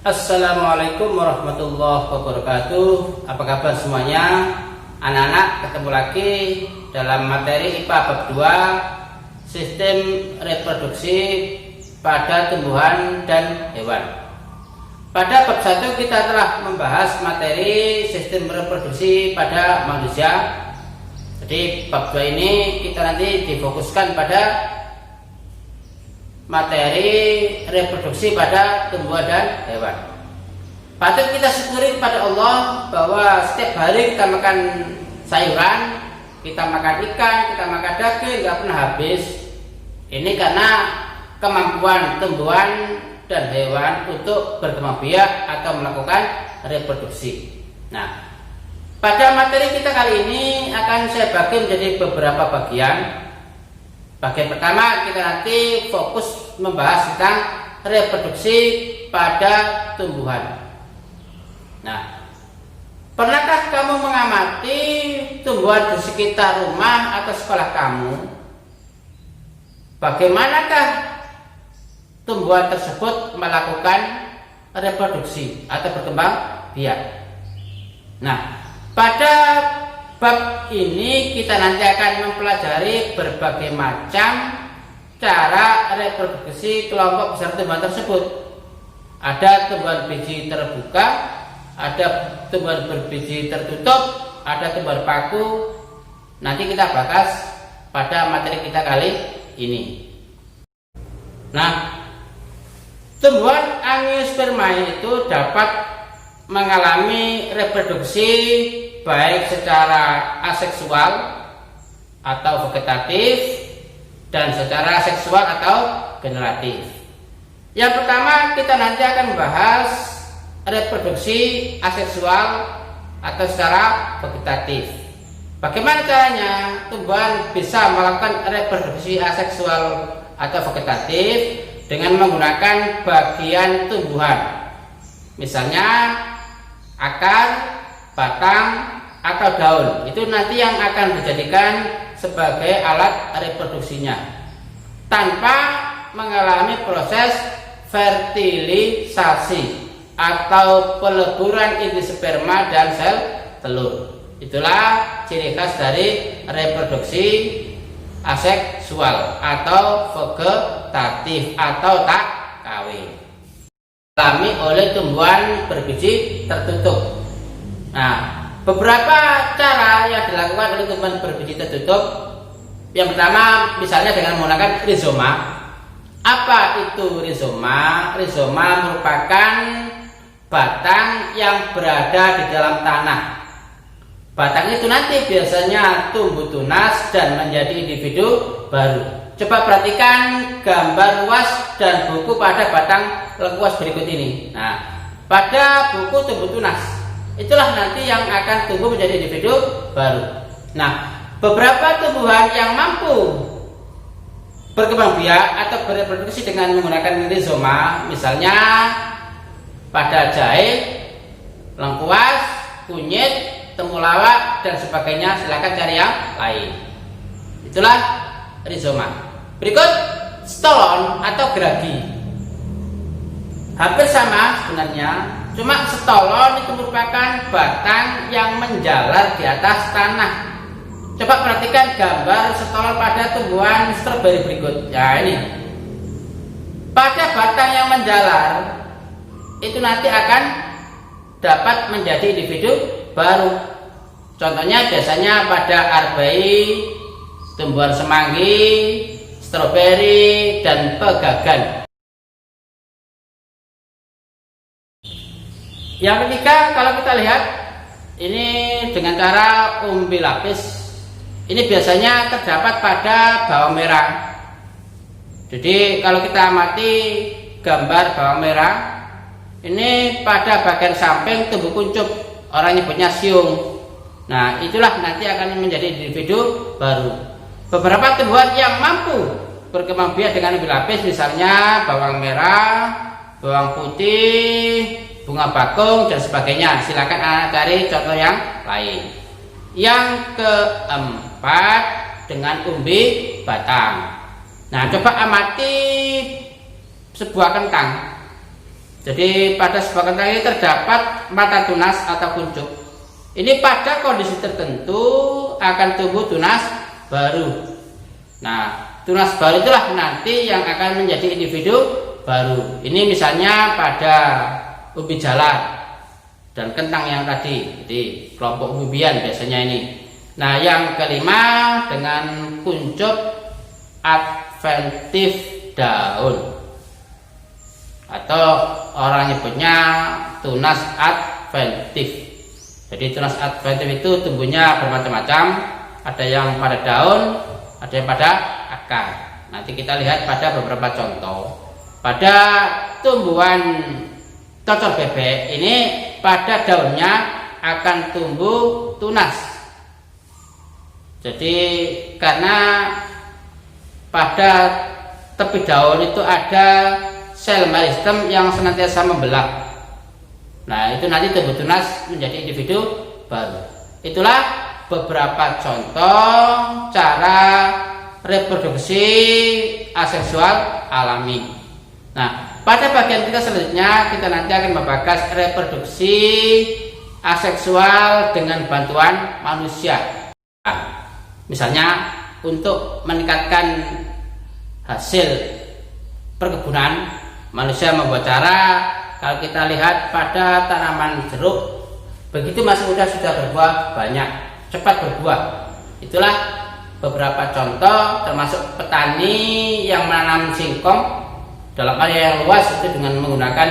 Assalamualaikum warahmatullahi wabarakatuh. Apa kabar semuanya? Anak-anak, ketemu lagi dalam materi IPA bab 2, sistem reproduksi pada tumbuhan dan hewan. Pada bab 1 kita telah membahas materi sistem reproduksi pada manusia. Jadi bab 2 ini kita nanti difokuskan pada materi reproduksi pada tumbuhan dan hewan. Patut kita syukuri kepada Allah bahwa setiap hari kita makan sayuran, kita makan ikan, kita makan daging, nggak pernah habis. Ini karena kemampuan tumbuhan dan hewan untuk berkembang biak atau melakukan reproduksi. Nah, pada materi kita kali ini akan saya bagi menjadi beberapa bagian. Bagian pertama kita nanti fokus membahas tentang reproduksi pada tumbuhan. Nah, pernahkah kamu mengamati tumbuhan di sekitar rumah atau sekolah kamu? Bagaimanakah tumbuhan tersebut melakukan reproduksi atau berkembang biak? Nah, pada bab ini kita nanti akan mempelajari berbagai macam cara reproduksi kelompok besar tumbuhan tersebut. Ada tumbuhan biji terbuka, ada tumbuhan berbiji tertutup, ada tumbuhan paku. Nanti kita bahas pada materi kita kali ini. Nah, tumbuhan Angiospermae itu dapat mengalami reproduksi baik secara aseksual atau vegetatif dan secara seksual atau generatif. Yang pertama kita nanti akan membahas reproduksi aseksual atau secara vegetatif. Bagaimana caranya tumbuhan bisa melakukan reproduksi aseksual atau vegetatif dengan menggunakan bagian tumbuhan, misalnya akar, batang, atau daun. Itu nanti yang akan dijadikan sebagai alat reproduksinya tanpa mengalami proses fertilisasi atau peleburan inti sperma dan sel telur. Itulah ciri khas dari reproduksi aseksual atau vegetatif atau tak kawin alami oleh tumbuhan berbiji tertutup. Nah, beberapa cara yang dilakukan oleh tumbuhan berbiji tertutup. Yang pertama, misalnya dengan menggunakan rizoma. Apa itu rizoma? Rizoma merupakan batang yang berada di dalam tanah. Batang itu nanti biasanya tumbuh tunas dan menjadi individu baru. Coba perhatikan gambar luas dan buku pada batang lengkuas berikut ini. Nah, pada buku tumbuh tunas, itulah nanti yang akan tumbuh menjadi individu baru. Nah, beberapa tumbuhan yang mampu berkembang biak atau bereproduksi dengan menggunakan rizoma, misalnya pada jahe, lengkuas, kunyit, temulawak dan sebagainya. Silakan cari yang lain. Itulah rizoma. Berikut stolon atau geragi. Hampir sama sebenarnya, cuma stolon itu merupakan batang yang menjalar di atas tanah. Coba perhatikan gambar stolon pada tumbuhan stroberi berikut. Ya, ini. Pada batang yang menjalar itu nanti akan dapat menjadi individu baru. Contohnya biasanya pada arbei, tumbuhan semanggi, stroberi, dan pegagan. Yang ketiga, kalau kita lihat ini dengan cara umbi lapis, ini biasanya terdapat pada bawang merah. Jadi kalau kita amati gambar bawang merah, ini pada bagian samping tumbuh kuncup, orang nyebutnya siung. Nah, itulah nanti akan menjadi individu baru. Beberapa tumbuhan yang mampu berkembang biak dengan umbi lapis, misalnya bawang merah, bawang putih, bunga bakung dan sebagainya. Silakan anak cari contoh yang lain. Yang keempat dengan umbi batang. Nah, coba amati sebuah kentang. Jadi pada sebuah kentang ini terdapat mata tunas atau kuncup. Ini pada kondisi tertentu akan tumbuh tunas baru. Nah, tunas baru itulah nanti yang akan menjadi individu baru. Ini misalnya pada ubi jalar dan kentang yang tadi, jadi kelompok umbian biasanya ini. Nah, yang kelima dengan kuncup adventif daun atau orang nyebutnya tunas adventif. Jadi tunas adventif itu tumbuhnya bermacam-macam, ada yang pada daun, ada yang pada akar. Nanti kita lihat pada beberapa contoh. Pada tumbuhan cocor bebek ini pada daunnya akan tumbuh tunas. Jadi karena pada tepi daun itu ada sel meristem yang senantiasa membelah. Nah, itu nanti tumbuh tunas menjadi individu baru. Itulah beberapa contoh cara reproduksi aseksual alami. Nah, pada bagian kita selanjutnya kita nanti akan membahas reproduksi aseksual dengan bantuan manusia. Misalnya untuk meningkatkan hasil perkebunan, manusia membuat cara. Kalau kita lihat pada tanaman jeruk, begitu masih muda sudah berbuah banyak, cepat berbuah. Itulah beberapa contoh, termasuk petani yang menanam singkong dalam area yang luas itu dengan menggunakan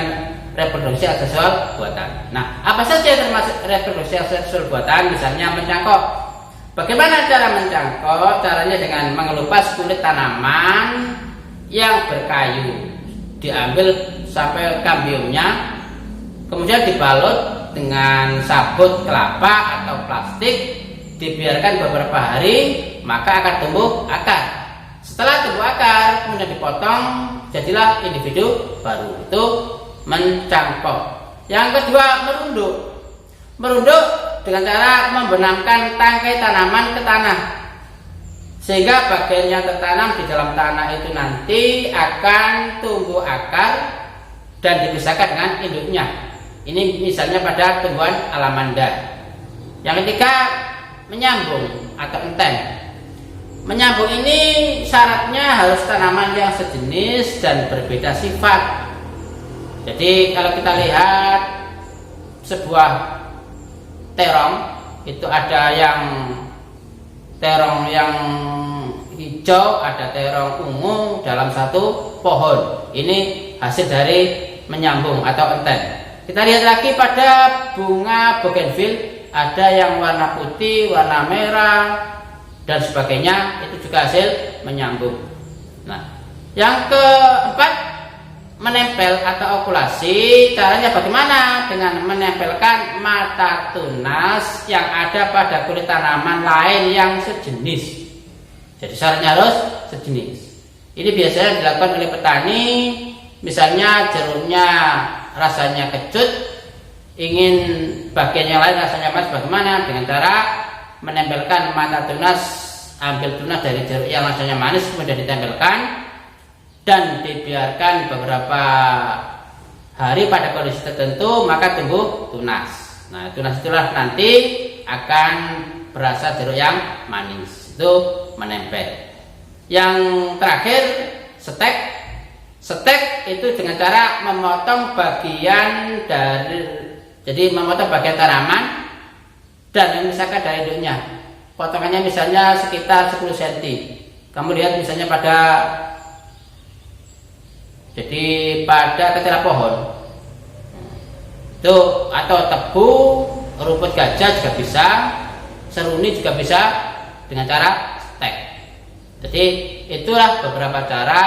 reproduksi aseksual buatan. Nah, apa saja termasuk reproduksi aseksual buatan? Misalnya mencangkok. Bagaimana cara mencangkok? Caranya dengan mengelupas kulit tanaman yang berkayu, diambil sampai kambiumnya, kemudian dibalut dengan sabut kelapa atau plastik, dibiarkan beberapa hari, maka akan tumbuh akar. Setelah tumbuh akar, kemudian dipotong, jadilah individu baru. Itu mencangkok. Yang kedua, merunduk. Merunduk dengan cara membenamkan tangkai tanaman ke tanah, sehingga bagian yang tertanam di dalam tanah itu nanti akan tumbuh akar dan dipisahkan dengan induknya. Ini misalnya pada tumbuhan alamanda. Yang ketiga, menyambung atau enten. Menyambung ini syaratnya harus tanaman yang sejenis dan berbeda sifat. Jadi kalau kita lihat sebuah terong, itu ada yang terong yang hijau, ada terong ungu dalam satu pohon. Ini hasil dari menyambung atau enten. Kita lihat lagi pada bunga bougainville, ada yang warna putih, warna merah dan sebagainya, itu juga hasil menyambung. Nah, yang keempat, menempel atau okulasi. Caranya bagaimana? Dengan menempelkan mata tunas yang ada pada kulit tanaman lain yang sejenis. Jadi syaratnya harus sejenis. Ini biasanya dilakukan oleh petani. Misalnya jeruknya rasanya kecut, ingin bagian yang lain rasanya manis, bagaimana? Dengan cara menempelkan mata tunas, ambil tunas dari jeruk yang rasanya manis, kemudian ditempelkan dan dibiarkan beberapa hari pada kondisi tertentu, maka tumbuh tunas. Nah, tunas itulah nanti akan berasa jeruk yang manis, itu menempel. Yang terakhir, stek. Stek itu dengan cara memotong bagian dari, jadi memotong bagian tanaman dan memisahkan dari induknya. Potongannya misalnya sekitar 10 cm. Kamu lihat misalnya pada ketela pohon itu, atau tebu, rumput gajah juga bisa, seruni juga bisa dengan cara stek. Jadi itulah beberapa cara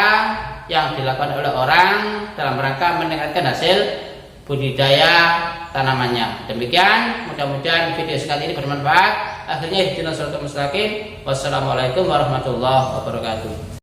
yang dilakukan oleh orang dalam rangka meningkatkan hasil budidaya tanamannya. Demikian, mudah-mudahan video singkat ini bermanfaat. Akhirnya ihdinas siratal mustaqim. Wassalamualaikum warahmatullahi wabarakatuh.